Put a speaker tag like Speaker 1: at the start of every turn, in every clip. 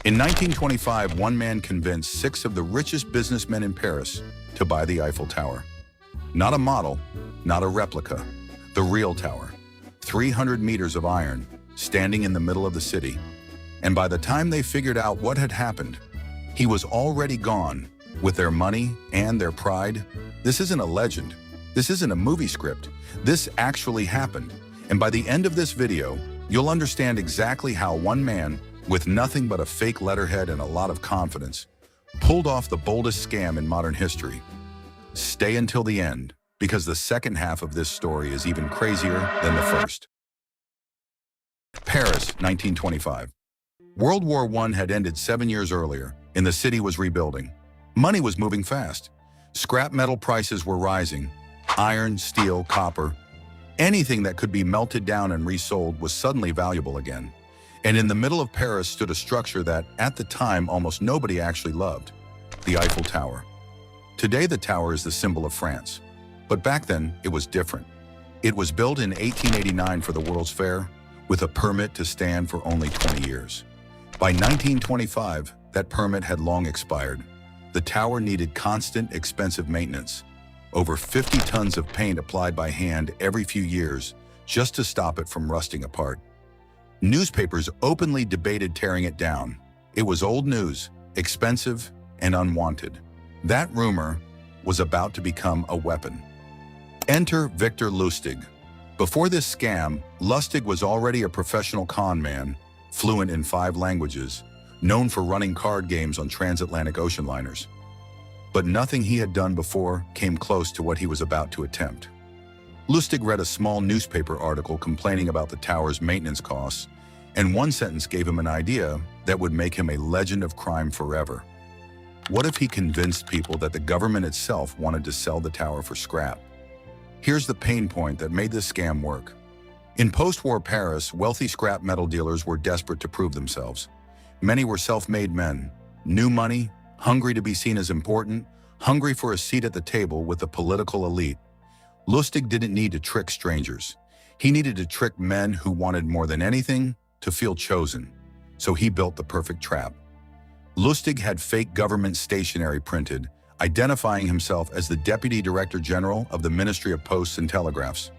Speaker 1: In 1925, one man convinced 6 of the richest businessmen in Paris to buy the Eiffel Tower. Not a model, not a replica, the real tower. 300 meters of iron, standing in the middle of the city. And by the time they figured out what had happened, he was already gone, with their money and their pride. This isn't a legend. This isn't a movie script. This actually happened. And by the end of this video, you'll understand exactly how one man, with nothing but a fake letterhead and a lot of confidence, pulled off the boldest scam in modern history. Stay until the end, because the second half of this story is even crazier than the first. Paris, 1925. World War I had ended 7 years earlier, and the city was rebuilding. Money was moving fast. Scrap metal prices were rising. Iron, steel, copper, anything that could be melted down and resold was suddenly valuable again. And in the middle of Paris stood a structure that, at the time, almost nobody actually loved: the Eiffel Tower. Today, the tower is the symbol of France. But back then, it was different. It was built in 1889 for the World's Fair, with a permit to stand for only 20 years. By 1925, that permit had long expired. The tower needed constant, expensive maintenance. Over 50 tons of paint applied by hand every few years just to stop it from rusting apart. Newspapers openly debated tearing it down. It was old news, expensive, and unwanted. That rumor was about to become a weapon. Enter Victor Lustig. Before this scam, Lustig was already a professional con man, fluent in 5 languages, known for running card games on transatlantic ocean liners. But nothing he had done before came close to what he was about to attempt. Lustig read a small newspaper article complaining about the tower's maintenance costs, and one sentence gave him an idea that would make him a legend of crime forever. What if he convinced people that the government itself wanted to sell the tower for scrap? Here's the pain point that made this scam work. In post-war Paris, wealthy scrap metal dealers were desperate to prove themselves. Many were self-made men, new money, hungry to be seen as important, hungry for a seat at the table with the political elite. Lustig didn't need to trick strangers. He needed to trick men who wanted more than anything to feel chosen. So he built the perfect trap. Lustig had fake government stationery printed, identifying himself as the Deputy Director General of the Ministry of Posts and Telegraphs.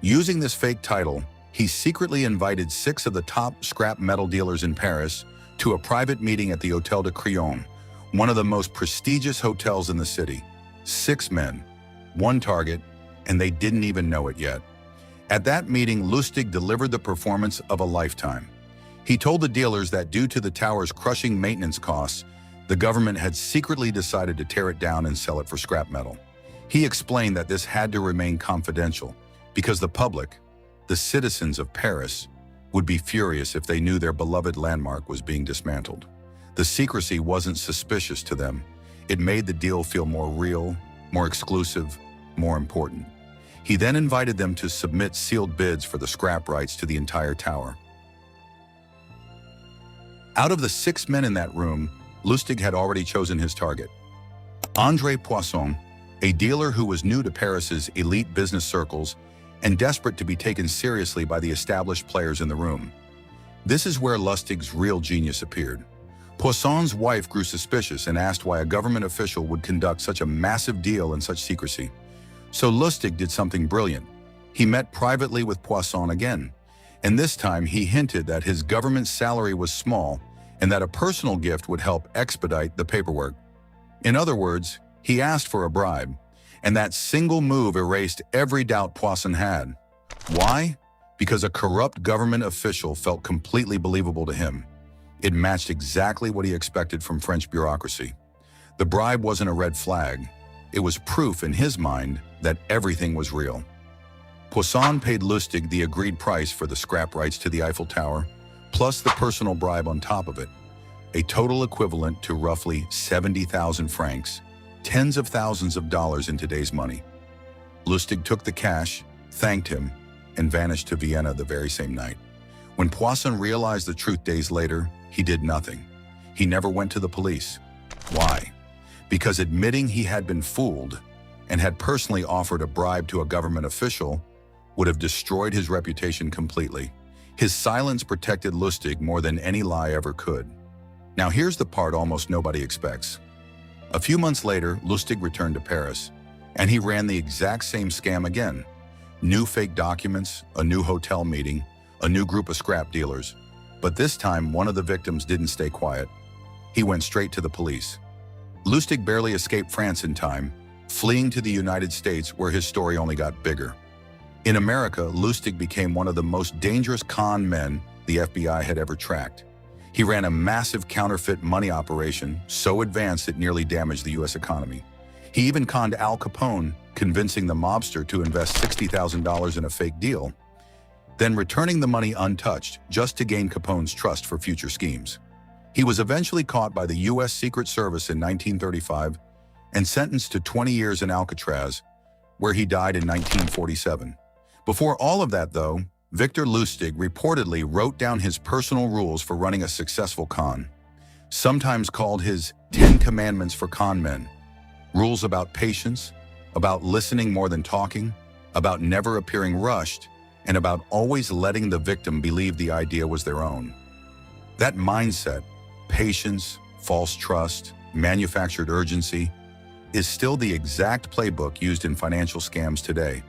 Speaker 1: Using this fake title, he secretly invited 6 of the top scrap metal dealers in Paris to a private meeting at the Hôtel de Crillon, one of the most prestigious hotels in the city. 6 men, 1 target, and they didn't even know it yet. At that meeting, Lustig delivered the performance of a lifetime. He told the dealers that due to the tower's crushing maintenance costs, the government had secretly decided to tear it down and sell it for scrap metal. He explained that this had to remain confidential because the public, the citizens of Paris, would be furious if they knew their beloved landmark was being dismantled. The secrecy wasn't suspicious to them. It made the deal feel more real, more exclusive, more important. He then invited them to submit sealed bids for the scrap rights to the entire tower. Out of the 6 men in that room, Lustig had already chosen his target. André Poisson, a dealer who was new to Paris's elite business circles and desperate to be taken seriously by the established players in the room. This is where Lustig's real genius appeared. Poisson's wife grew suspicious and asked why a government official would conduct such a massive deal in such secrecy. So Lustig did something brilliant. He met privately with Poisson again, and this time he hinted that his government salary was small and that a personal gift would help expedite the paperwork. In other words, he asked for a bribe, and that single move erased every doubt Poisson had. Why? Because a corrupt government official felt completely believable to him. It matched exactly what he expected from French bureaucracy. The bribe wasn't a red flag. It was proof in his mind that everything was real. Poisson paid Lustig the agreed price for the scrap rights to the Eiffel Tower, plus the personal bribe on top of it, a total equivalent to roughly 70,000 francs, tens of thousands of dollars in today's money. Lustig took the cash, thanked him, and vanished to Vienna the very same night. When Poisson realized the truth days later, he did nothing. He never went to the police. Why? Because admitting he had been fooled and had personally offered a bribe to a government official would have destroyed his reputation completely. His silence protected Lustig more than any lie ever could. Now here's the part almost nobody expects. A few months later, Lustig returned to Paris, and he ran the exact same scam again. New fake documents, a new hotel meeting, a new group of scrap dealers. But this time, one of the victims didn't stay quiet. He went straight to the police. Lustig barely escaped France in time, fleeing to the United States where his story only got bigger. In America, Lustig became one of the most dangerous con men the FBI had ever tracked. He ran a massive counterfeit money operation so advanced it nearly damaged the U.S. economy. He even conned Al Capone, convincing the mobster to invest $60,000 in a fake deal, then returning the money untouched just to gain Capone's trust for future schemes. He was eventually caught by the U.S. Secret Service in 1935 and sentenced to 20 years in Alcatraz, where he died in 1947. Before all of that, though, Victor Lustig reportedly wrote down his personal rules for running a successful con, sometimes called his 10 Commandments for con men. Rules about patience, about listening more than talking, about never appearing rushed, and about always letting the victim believe the idea was their own. That mindset, patience, false trust, manufactured urgency, is still the exact playbook used in financial scams today,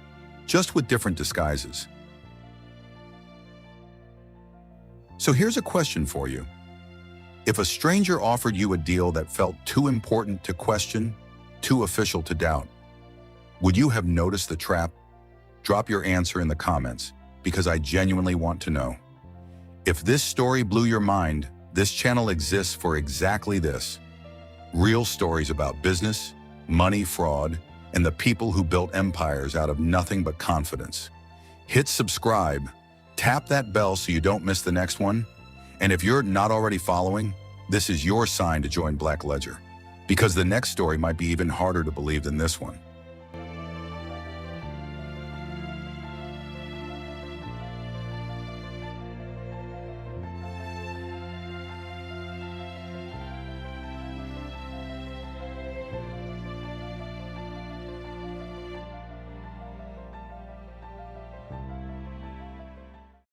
Speaker 1: just with different disguises. So here's a question for you. If a stranger offered you a deal that felt too important to question, too official to doubt, would you have noticed the trap? Drop your answer in the comments, because I genuinely want to know. If this story blew your mind, this channel exists for exactly this. Real stories about business, money, fraud, and the people who built empires out of nothing but confidence. Hit subscribe, tap that bell so you don't miss the next one, and if you're not already following, this is your sign to join Black Ledger, because the next story might be even harder to believe than this one.